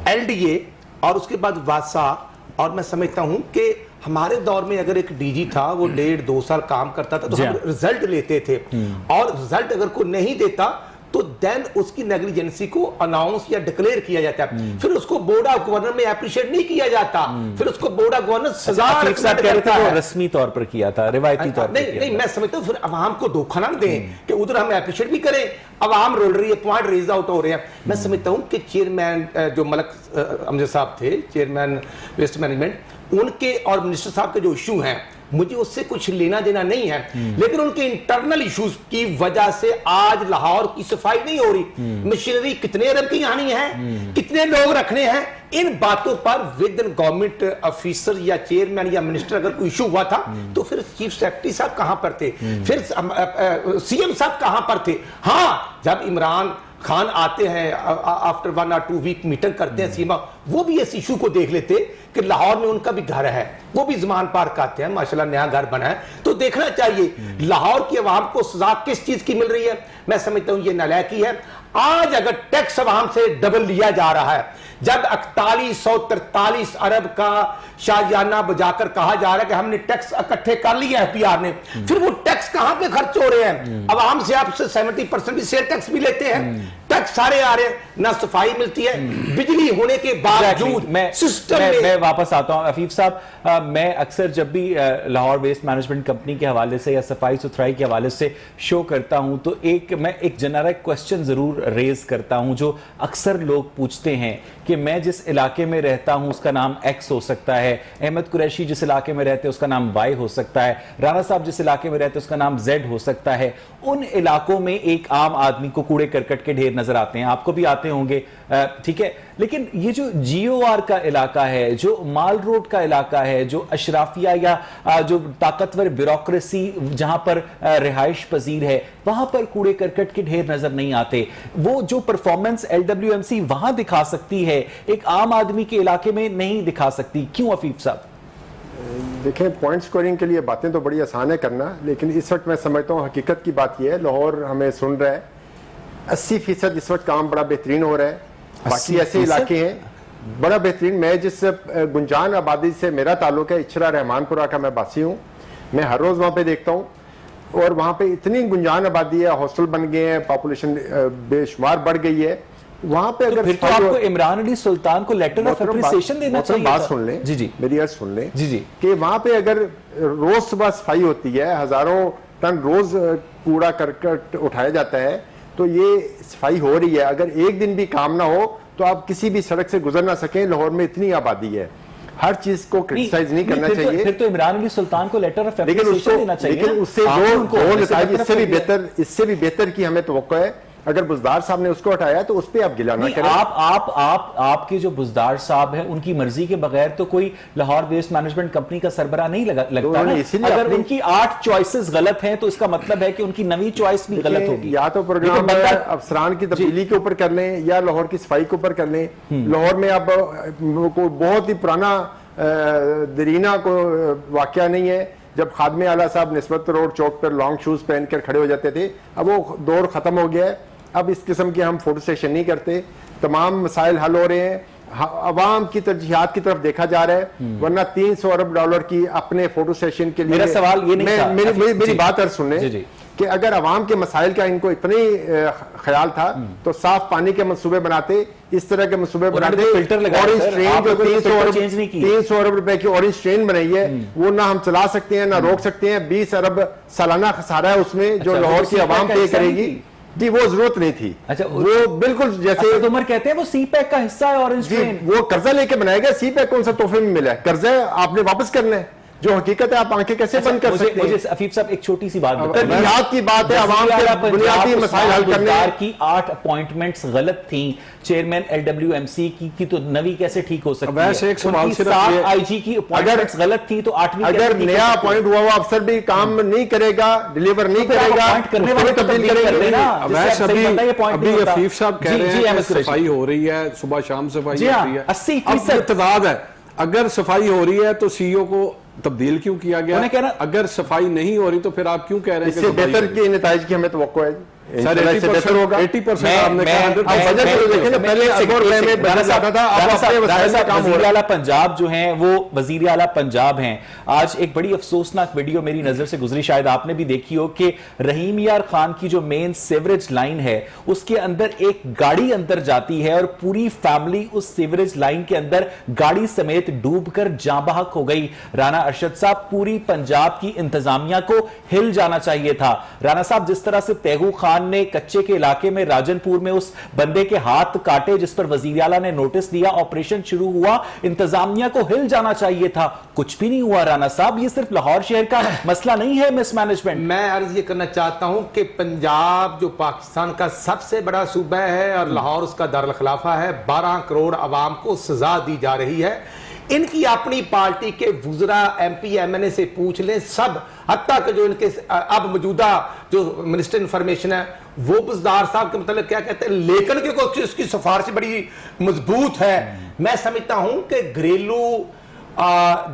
LDA اور اس کے بعد واسا. اور میں سمجھتا ہوں کہ ہمارے دور میں اگر ایک DG تھا, وہ 1.5-2 سال کام کرتا تھا تو ہم رزلٹ لیتے تھے, اور رزلٹ اگر کوئی نہیں دیتا تو دین اس کی نیگلیجنسی کو اناؤنس یا ڈکلیئر کیا جاتا ہے, پھر اس کو بورڈ آف گورنر میں اپریشیٹ نہیں کیا جاتا, پھر اس کو بورڈ آف گورنر سزا کرتا ہے. رسمی طور پر کیا تھا, روایتی طور پر نہیں. میں سمجھتا ہوں پھر عوام کو دھوکہ نہ دیں کہ ادھر ہم اپریشیٹ بھی کریں, عوام رول رہی ہے, پوائنٹ ریز آؤٹ ہو رہے ہیں. میں سمجھتا ہوں کہ چیئرمین جو ملک امجد صاحب تھے, چیئرمین ویسٹ مینجمنٹ, ان کے اور منسٹر صاحب کے جو ایشو ہیں, مجھے اس سے کچھ لینا دینا نہیں ہے, لیکن ان کے انٹرنل ایشوز کی وجہ سے آج لاہور کی صفائی نہیں ہو رہی. مشینری کتنے ارب کی آنی ہے, کتنے لوگ رکھنے ہیں, ان باتوں پر ود ان گورنمنٹ آفیسر یا چیئرمین یا منسٹر اگر کوئی ایشو ہوا تھا تو پھر چیف سیکرٹری صاحب کہاں پر تھے, پھر CM صاحب کہاں پر تھے. ہاں, جب عمران خان آتے ہیں آفٹر 1 or 2 week میٹنگ کرتے ہیں سیما, وہ بھی اس ایشو کو دیکھ لیتے کہ لاہور میں ان کا بھی گھر ہے, وہ بھی زمان پارک آتے ہیں, ماشاءاللہ نیا گھر بنا ہے, تو دیکھنا چاہیے لاہور کی عوام کو سزا کس چیز کی مل رہی ہے. میں سمجھتا ہوں یہ نالائکی ہے. آج اگر ٹیکس عوام سے ڈبل لیا جا رہا ہے, جب 4143 ارب کا شاہجانہ بجا کر کہا جا رہا ہے کہ ہم نے ٹیکس اکٹھے کر لیا FPR نے, پھر وہ ٹیکس کہاں پہ خرچ ہو رہے ہیں؟ عوام سے آپ سے 70% بھی سیل ٹیکس بھی لیتے ہیں, ٹیکس سارے آ رہے ہیں, نہ صفائی ملتی ہے, بجلی ہونے کے باوجود سسٹم میں واپس آتا ہوں. عفیف صاحب, میں اکثر جب بھی لاہور ویسٹ مینجمنٹ کمپنی کے حوالے سے یا صفائی ستھرائی کے حوالے سے شو کرتا ہوں تو میں ایک جنرک کوسچن ضرور ریز کرتا ہوں جو اکثر لوگ پوچھتے ہیں کہ میں جس علاقے میں رہتا ہوں اس کا نام X ہو سکتا ہے, احمد قریشی جس علاقے میں رہتے ہیں اس کا نام Y ہو سکتا ہے, رانا صاحب جس علاقے میں رہتے ہیں اس کا نام Z ہو سکتا ہے. ان علاقوں میں ایک عام آدمی کو کوڑے کرکٹ کے ڈھیر نظر آتے ہیں, آپ کو بھی آتے ہوں گے, ٹھیک ہے, لیکن یہ جو GOR کا علاقہ ہے, جو مال روڈ کا علاقہ ہے, جو اشرافیہ یا جو طاقتور بیوروکریسی جہاں پر رہائش پذیر ہے, وہاں پر کوڑے کرکٹ کے ڈھیر نظر نہیں آتے. وہ جو پرفارمنس LWMC وہاں دکھا سکتی ہے ایک عام آدمی کے علاقے میں نہیں دکھا سکتی. کیوں عفیف صاحب؟ دیکھیں, پوائنٹ سکورنگ کے لیے باتیں تو بڑی آسان ہے کرنا, لیکن اس وقت میں سمجھتا ہوں حقیقت کی بات یہ ہے, لاہور ہمیں سن رہا ہے, 80% اس وقت کام بڑا بہترین ہو رہا ہے. باقی ایسے علاقے ہیں بڑا بہترین. میں جس گنجان آبادی سے میرا تعلق ہے, اچھرا رحمان پورہ کا میں باسی ہوں, میں ہر روز وہاں پہ دیکھتا ہوں, اور وہاں پہ اتنی گنجان آبادی ہے, ہاسٹل بن گئے ہیں, پاپولیشن بے شمار بڑھ گئی ہے. وہاں پہ اگر پھر تو آپ کو عمران علی سلطان کو لیٹر آف اپریسیشن دینا چاہیے. بات سن لیں, جی میری عرض سن لیں, جی کہ وہاں پہ اگر روز صبح صفائی ہوتی ہے, ہزاروں ٹن روز کوڑا کرکٹ اٹھایا جاتا ہے, تو یہ صفائی ہو رہی ہے. اگر ایک دن بھی کام نہ ہو تو آپ کسی بھی سڑک سے گزر نہ سکیں. لاہور میں اتنی آبادی ہے, ہر چیز کو کرٹیسائز نہیں کرنا چاہیے. پھر تو عمران علی سلطان کو لیٹر آف اپریسیشن دینا چاہیے. لیکن اس سے جو نتائج اس سے بھی بہتر کی ہمیں توقع ہے. اگر بزدار صاحب نے اس کو ہٹایا تو اس پہ آپ گلا نہ کریں. آپ کے جو بزدار صاحب ہیں ان کی مرضی کے بغیر تو کوئی لاہور ویسٹ مینجمنٹ کمپنی کا سربراہ نہیں لگتا نا. اگر ان کی 8 چوائسز غلط ہیں تو اس کا مطلب ہے کہ ان کی 9ویں چوائس بھی غلط ہوگی. یا تو پروگرام افسران کی تبدیلی کے اوپر کر لیں یا لاہور کی صفائی کے اوپر کر لیں. لاہور میں اب کوئی بہت ہی پرانا درینہ کو واقعہ نہیں ہے جب خادم اعلیٰ صاحب نسبت روڈ چوک پر لانگ شوز پہن کر کھڑے ہو جاتے تھے. اب وہ دور ختم ہو گیا ہے. اب اس قسم کے ہم فوٹو سیشن نہیں کرتے. تمام مسائل حل ہو رہے ہیں, عوام کی ترجیحات کی طرف دیکھا جا رہا ہے. ورنہ 300 ارب ڈالر کی اپنے فوٹو سیشن کے لیے, میرا سوال یہ نہیں تھا. میری بات سن لیں کہ اگر عوام کے مسائل کا ان کو اتنی خیال تھا تو صاف پانی کے منصوبے بناتے, اس طرح کے منصوبے بناتے. اورنج ٹرین جو 300 ارب روپے کی اورنج ٹرین بنائی ہے وہ نہ ہم چلا سکتے ہیں نہ روک سکتے ہیں. 20 ارب سالانہ خسارہ ہے اس میں جو لاہور کی عوام پے کرے گی. جی وہ ضرورت نہیں تھی. اچھا وہ بالکل جیسے عمر کہتے ہیں وہ سی پیک کا حصہ ہے اورنج ٹرین. وہ قرضہ لے کے بنایا گیا. سی پیک کون سا تحفے میں ملا ہے؟ قرضہ آپ نے واپس کرنا ہے. جو حقیقت ہے آپ آنکھیں کیسے بند کر سکتے ہیں؟ عفیف صاحب ایک چھوٹی سی بات بتائیں. تربیت کی بات ہے, عوام کے بنیادی مسائل حل کرنے کی 8 اپوائنٹمنٹس غلط تھیں. چیئرمین LWMC کی تو نوی کیسے ٹھیک ہو سکتی ہے؟ ویسے ایک سوال صرف یہ, آئی جی کی اپوائنٹمنٹس غلط تھیں تو 8ویں اگر نیا اپوائنٹ ہوا ہوا افسر بھی کام نہیں کرے گا, ڈیلیور نہیں کرے گا, کرنے والے تبدیل کریں نا. ابھی عفیف صاحب کہہ رہے ہیں کہ صفائی ہو رہی ہے, صبح شام صفائی ہو رہی ہے. 80% اتضاد ہے. اگر صفائی ہو رہی ہے تو سی او کو تبدیل کیوں کیا گیا؟ اگر صفائی نہیں ہو رہی تو پھر آپ کیوں کہہ رہے ہیں اس سے بہتر کی نتائج کی ہمیں توقع ہے؟ سر 80% آپ نے وزیر اعلیٰ پنجاب جو ہیں وہ وزیر اعلیٰ پنجاب ہیں. آج ایک بڑی افسوسناک ویڈیو میری نظر سے گزری, شاید آپ نے بھی دیکھی ہو, کہ رحیم یار خان کی جو مین سیوریج لائن ہے اس کے اندر ایک گاڑی اندر جاتی ہے اور پوری فیملی اس سیوریج لائن کے اندر گاڑی سمیت ڈوب کر جاں بحق ہو گئی. رانا ارشد صاحب, پوری پنجاب کی انتظامیہ کو ہل جانا چاہیے تھا. رانا صاحب, جس طرح سے تیغو خان نے کچے کے علاقے میں راجن پور میں اس بندے کے ہاتھ کاٹے جس پر وزیر اعلیٰ نے نوٹس دیا, آپریشن شروع ہوا, انتظامیہ کو ہل جانا چاہیے تھا. کچھ بھی نہیں ہوا. رانا صاحب, یہ صرف لاہور شہر کا مسئلہ نہیں ہے مس مینجمنٹ. میں عرض یہ کرنا چاہتا ہوں کہ پنجاب جو پاکستان کا سب سے بڑا صوبہ ہے اور لاہور اس کا دارالخلافہ ہے, 12 کروڑ عوام کو سزا دی جا رہی ہے. ان کی اپنی پارٹی کے وزراء MP MNA سے پوچھ لیں سب, حتیٰ کہ جو ان کے اب موجودہ جو منسٹر انفارمیشن ہے وہ بزدار صاحب کے مطلب کیا کہتے ہیں, لیکن کہ اس کی سفارش بڑی مضبوط ہے. میں سمجھتا ہوں کہ گھریلو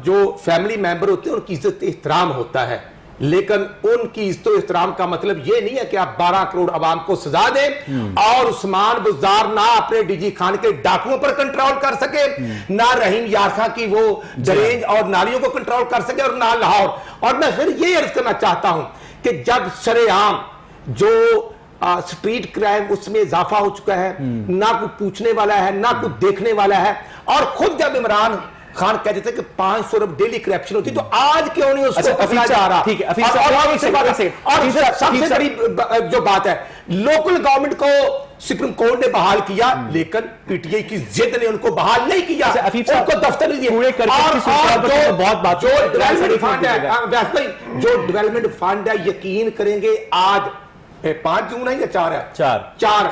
جو فیملی ممبر ہوتے ہیں ان کی عزت احترام ہوتا ہے, لیکن ان کی عزت و احترام کا مطلب یہ نہیں ہے کہ آپ 12 کروڑ عوام کو سزا دیں اور عثمان بزدار نہ اپنے ڈی جی خان کے ڈاکوؤں پر کنٹرول کر سکے, نہ رحیم یار خان کی وہ ڈرینج اور نالیوں کو کنٹرول کر سکے, اور نہ لاہور. اور میں پھر یہ عرض کرنا چاہتا ہوں کہ جب شرع عام جو سٹریٹ کرائم اس میں اضافہ ہو چکا ہے, نہ کوئی پوچھنے والا ہے نہ کوئی دیکھنے والا ہے, اور خود جب عمران خان کہتے تھے کہ 500 ارب ڈیلی کرپشن ہوتی, تو آج کیوں نہیں اس کو پکڑا جا رہا؟ اور سب سے بڑی جو بات ہے, لوکل گورنمنٹ کو سپریم کورٹ نے بحال کیا, لیکن پی ٹی آئی کی ضد نے ان کو بحال نہیں کیا, ان کو دفتر نہیں دیا. اور جو ڈیولپمنٹ فنڈ ہے, جو ڈیولپمنٹ فنڈ ہے, یقین کریں گے آج 5 جون ہے یا 4 ہے, 4,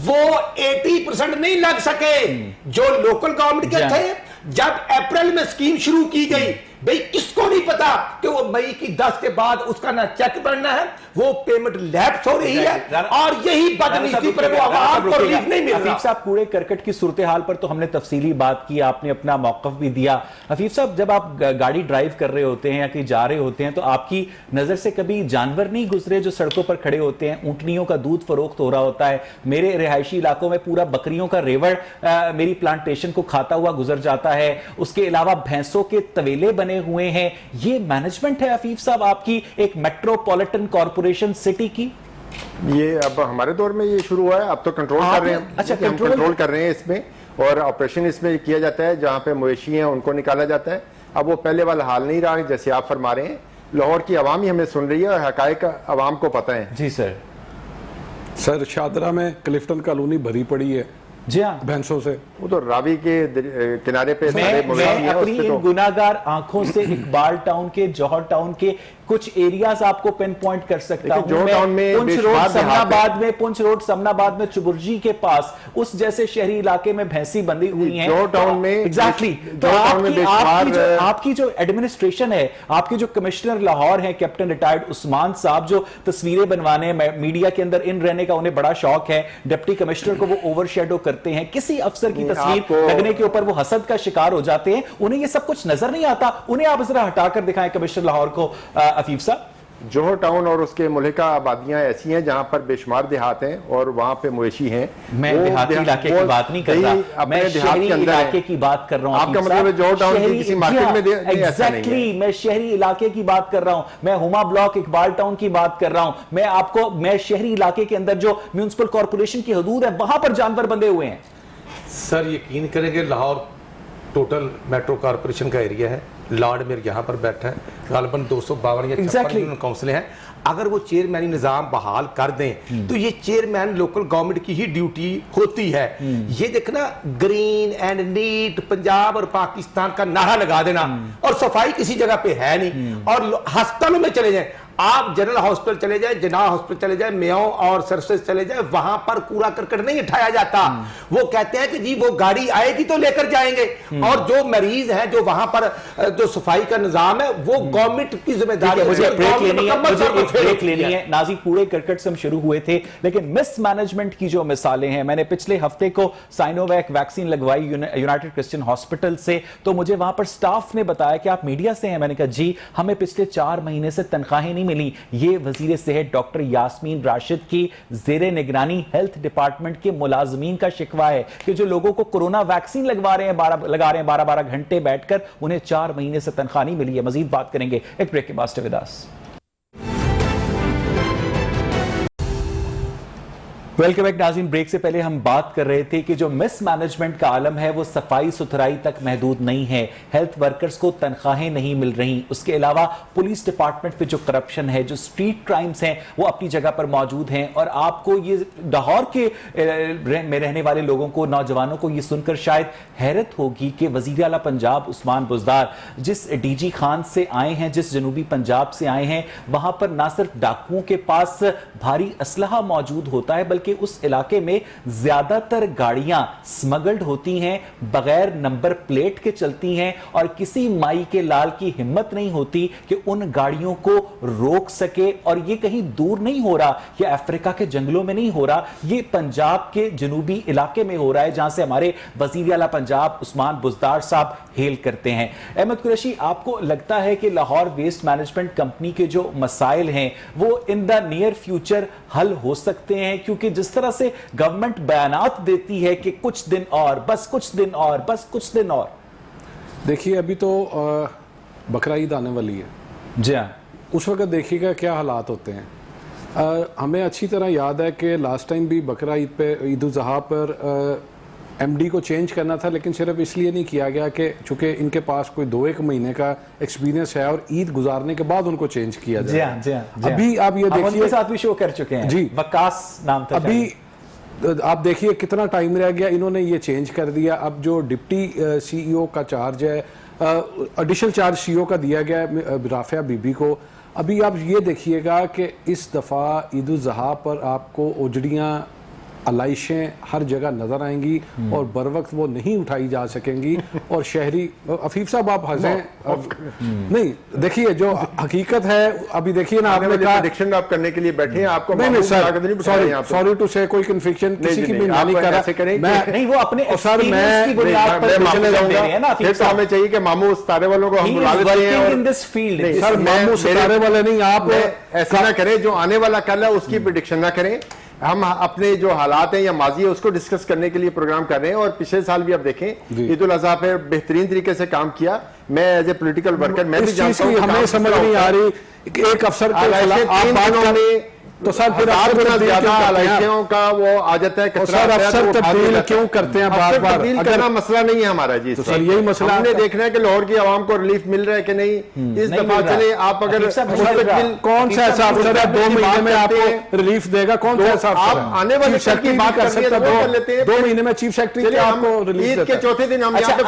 وہ 80% نہیں لگ سکے جو لوکل گورنمنٹ کے تھے. جب اپریل میں سکیم شروع کی گئی, بھئی کس کو نہیں پتا کہ وہ مئی کی 10 کے بعد اس کا نہ چیک بڑھنا ہے, وہ پیمنٹ لیپس ہو رہی ہے, اور یہی بدنیتی پر وہ عوام کو ریلیف نہیں مل رہا. حفیظ صاحب, کوڑے کرکٹ کی صورتحال پر تو ہم نے تفصیلی بات کی, آپ نے اپنا موقف بھی دیا. حفیظ صاحب, جب آپ گاڑی ڈرائیو کر رہے ہوتے ہیں یا کہیں جا رہے ہوتے ہیں تو آپ کی نظر سے کبھی جانور نہیں گزرے جو سڑکوں پر کھڑے ہوتے ہیں؟ اونٹنیوں کا دودھ فروخت ہو رہا ہوتا ہے, میرے رہائشی علاقوں میں پورا بکریوں کا ریوڑ میری پلانٹیشن کو کھاتا ہوا گزر جاتا ہے, اس کے علاوہ بھینسوں کے طویلے بنے ہوئے ہیں. یہ مینجمنٹ ہے عفیف صاحب آپ کی ایک میٹروپولیٹن کارپوریشن سٹی کی؟ یہ اب ہمارے دور میں یہ شروع ہوا ہے, اب تو کنٹرول کر رہے ہیں. اچھا, کنٹرول کر رہے ہیں اس میں, اور آپریشن اس میں کیا جاتا ہے. جہاں پہ مویشی ہیں ان کو نکالا جاتا ہے. اب وہ پہلے والا حال نہیں رہا جیسے آپ فرما رہے ہیں. لاہور کی عوام ہی ہمیں سن رہی ہے اور حقائق عوام کو پتہ ہے. جی سر. سر, شادرہ میں کلفٹن کالونی بھری پڑی ہے جی ہاں بھینسوں سے. وہ تو راوی کے کنارے پہ میں اپنی ان گناہگار آنکھوں سے اقبال ٹاؤن کے, جوہر ٹاؤن کے کچھ ایریاز آپ کو پن پوائنٹ کر سکتا ہوں. پنچ روڈ سمنا آباد میں چبرجی کے پاس اس جیسے شہری علاقے میں بھینسی بندی ہوئی ہیں. جوہر ٹاؤن میں ایگزیکٹلی. تو آپ کی جو ایڈمنسٹریشن ہے, آپ کے جو کمشنر لاہور ہیں کیپٹن ریٹائرڈ عثمان صاحب, جو تصویریں بنوانے میڈیا کے اندر ان رہنے کا انہیں بڑا شوق ہے, ڈپٹی کمشنر کو وہ اوور شیڈو کرتے ہیں, کسی افسر کی تصویر لگنے کے اوپر وہ حسد کا شکار ہو جاتے ہیں, انہیں یہ سب کچھ نظر نہیں آتا. انہیں آپ ذرا ہٹا کر دکھائیں کمشنر لاہور کو عفیف صاحب. جوہر ٹاؤن اور اس کے ملکہ آبادیاں ایسی ہیں جہاں پر بے شمار دیہات ہیں اور وہاں پہ مویشی ہیں. میں دیہاتی علاقے کی بات نہیں کر رہا, میں شہری علاقے کی بات کر رہا ہوں. آپ کا مطلب ہے جوہر ٹاؤن کی کسی مارکیٹ میں ایسا نہیں ہے؟ میں شہری علاقے کی بات کر رہا ہوں, میں ہما بلاک اقبال ٹاؤن کی بات کر رہا ہوں. میں شہری علاقے کے اندر جو میونسپل کارپوریشن کی حدود ہے وہاں پر جانور بندے ہوئے ہیں. سر یقین کریں کہ لاہور ٹوٹل میٹرو کارپوریشن کا ایریا ہے, لارڈ میر یہاں پر بیٹھا ہے, غالباً 252 یا 56 کونسلیں ہیں. اگر وہ چیئرمینی نظام بحال کر دیں تو یہ چیئرمین لوکل گورنمنٹ کی ہی ڈیوٹی ہوتی ہے. یہ دیکھنا گرین اینڈ نیٹ پنجاب اور پاکستان کا نعرہ لگا دینا اور صفائی کسی جگہ پہ ہے نہیں. اور ہسپتالوں میں چلے جائیں, آپ جنرل ہاسپٹل چلے جائیں, جناح ہاسپٹل چلے جائیں, میو اور سروسز چلے جائیں, وہاں پر کوڑا کرکٹ نہیں اٹھایا جاتا. وہ کہتے ہیں کہ جی وہ گاڑی آئے گی تو لے کر جائیں گے. اور جو مریض ہیں جو وہاں پر جو صفائی کا نظام ہے وہ گورنمنٹ کی ذمہ داری ہے. مجھے بریک لینی ہے. ناظرین, کوڑے کرکٹ سے ہم شروع ہوئے تھے لیکن مس مینجمنٹ کی جو مثالیں ہیں, میں نے پچھلے ہفتے کو سائنوویک ویکسین لگوائی یونائٹڈ کرسچن ہاسپٹل سے, تو مجھے وہاں پر سٹاف نے بتایا کہ آپ میڈیا سے ہیں. میں نے کہا جی, ہمیں پچھلے 4 مہینے سے تنخواہیں نہیں ملی. یہ وزیر صحت ڈاکٹر یاسمین راشد کی زیر نگرانی ہیلتھ ڈپارٹمنٹ کے ملازمین کا شکوہ ہے کہ جو لوگوں کو کورونا ویکسین لگا رہے ہیں 12 گھنٹے بیٹھ کر, انہیں 4 مہینے سے تنخواہ نہیں ملی ہے. مزید بات کریں گے ایک بریک کے بعد. Stay with us. Welcome back ناظرین. بریک سے پہلے ہم بات کر رہے تھے کہ جو مس مینجمنٹ کا عالم ہے وہ صفائی ستھرائی تک محدود نہیں ہے. ہیلتھ ورکرز کو تنخواہیں نہیں مل رہی. اس کے علاوہ پولیس ڈپارٹمنٹ پہ جو کرپشن ہے, جو سٹریٹ کرائمز ہیں وہ اپنی جگہ پر موجود ہیں. اور آپ کو یہ لاہور کے میں رہنے والے لوگوں کو, نوجوانوں کو یہ سن کر شاید حیرت ہوگی کہ وزیر اعلیٰ پنجاب عثمان بزدار جس ڈی جی خان سے آئے ہیں, جس جنوبی پنجاب سے آئے ہیں, وہاں پر نہ صرف ڈاکوؤں کے پاس بھاری اسلحہ موجود ہوتا ہے بلکہ کہ اس علاقے میں زیادہ تر گاڑیاں سمگلڈ ہوتی ہیں, بغیر نمبر پلیٹ کے چلتی ہیں, اور کسی مائی کے لال کی ہمت نہیں ہوتی کہ ان گاڑیوں کو روک سکے. اور یہ کہیں دور نہیں ہو رہا, یہ افریقہ کے جنگلوں میں نہیں ہو رہا, یہ پنجاب کے جنوبی علاقے میں ہو رہا ہے جہاں سے ہمارے وزیر اعلیٰ پنجاب عثمان بزدار صاحب ہیل کرتے ہیں. احمد قریشی, آپ کو لگتا ہے کہ لاہور ویسٹ مینجمنٹ کمپنی کے جو مسائل ہیں وہ ان دا نیئر فیوچر حل ہو سکتے ہیں؟ کیونکہ جس طرح سے گورنمنٹ بیانات دیتی ہے کہ کچھ دن اور, بس کچھ دن اور, بس کچھ دن اور. دیکھیے ابھی تو بقرہ عید آنے والی ہے. جی ہاں, اس وقت دیکھیے گا کیا حالات ہوتے ہیں. ہمیں اچھی طرح یاد ہے کہ لاسٹ ٹائم بھی بقرہ عید پہ, عید الاضحیٰ پر ایم ڈی کو چینج کرنا تھا, لیکن صرف اس لیے نہیں کیا گیا کہ چونکہ ان کے پاس کوئی 2-1 مہینے کا ایکسپیرینس ہے اور عید گزارنے کے بعد ان کو چینج کیا جائے. جی ہاں. ابھی آپ یہ دیکھیے, ان کے ساتھ بھی شو کر چکے ہیں جی, وقاص نام تھا. ابھی آپ دیکھیے کتنا ٹائم رہ گیا, انہوں نے یہ چینج کر دیا. اب جو ڈپٹی سی ای او کا چارج ہے, ایڈیشنل چارج سی ای او کا دیا گیا ہے رافعہ بی بی کو. ابھی آپ یہ دیکھیے گا کہ اس دفعہ عید الاضحیٰ پر آپ کو اجڑیاں, علائشیں ہر جگہ نظر آئیں گی اور بر وقت وہ نہیں اٹھائی جا سکیں گی. اور شہری, عفیف صاحب آپ ہنسیں نہیں, دیکھیے جو حقیقت ہے, ابھی دیکھیے نا, آپ نے کہا پریڈکشن آپ کرنے کے لیے بیٹھے ہیں, آپ کو نہیں سر, سوری ٹو سے کوئی کنفیکشن کسی کی بھی نہیں کر رہا, نہیں وہ اپنے سر میں ہمیں چاہیے کہ ماموں ستارے والوں کو ہم بلا دیتے ہیں. سر ماموں ستارے والے نہیں, آپ ایسا نہ کریں, جو آنے والا کل ہے اس کی پریڈکشن نہ کریں. ہم اپنے جو حالات ہیں یا ماضی ہے اس کو ڈسکس کرنے کے لیے پروگرام کر رہے ہیں. اور پچھلے سال بھی آپ دیکھیں عید الاضحیٰ پہ بہترین طریقے سے کام کیا. میں ایز اے پولیٹیکل ورکر میں بھی جانتا ہوں, ہمیں سمجھ نہیں آ رہی ایک افسر تو سر پھر علائشیوں کا وہ آ جاتا ہے کچرا. افسر تبدیل کیوں کرتے ہیں بار بار؟ تبدیل کرنا مسئلہ نہیں ہے ہمارا جی, سر یہی مسئلہ ہم نے دیکھنا ہے کہ لاہور کی عوام کو ریلیف مل رہا ہے کہ نہیں. اس دفعہ چلے آپ اگر کون سا ایسا افسر ہے 2 مہینے میں آپ کو ریلیف دے گا؟ کون سا ایسا افسر ہے؟ آپ آنے والے سال کی بات کر سکتے ہیں, 2 مہینے میں چیف سیکرٹری آپ کو ریلیف عید کے چوتھے دن ہم یہاں پہ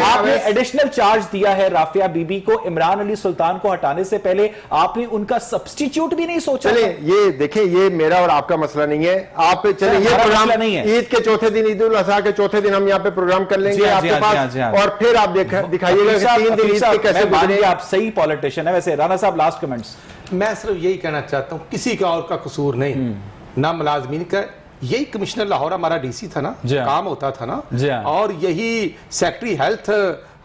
آپ نے ایڈیشنل چارج دیا ہے رافعہ بی بی کو. عمران علی سلطان کو ہٹانے سے پہلے آپ نے ان کا سبسٹیچیوٹ بھی نہیں سوچا. چلیں یہ دیکھیں, یہ میرا اور آپ کا مسئلہ نہیں ہے. آپ چلیں یہ پروگرام عید کے چوتھے دن, عید الاضحیٰ کے چوتھے دن ہم یہاں پہ پروگرام کر لیں گے آپ کے پاس, اور پھر آپ دکھائیے گا کہ 3 دن عید کے کیسے گزرے. آپ صحیح پولیٹیشن ہے. ویسے رانا صاحب لاسٹ کمنٹس. میں صرف یہی کہنا چاہتا ہوں, کسی کا اور کا قصور نہیں, نہ ملازمین کا. یہی کمشنر لاہور ہمارا ڈی سی تھا نا, کام ہوتا تھا نا, اور یہی سیکٹری ہیلتھ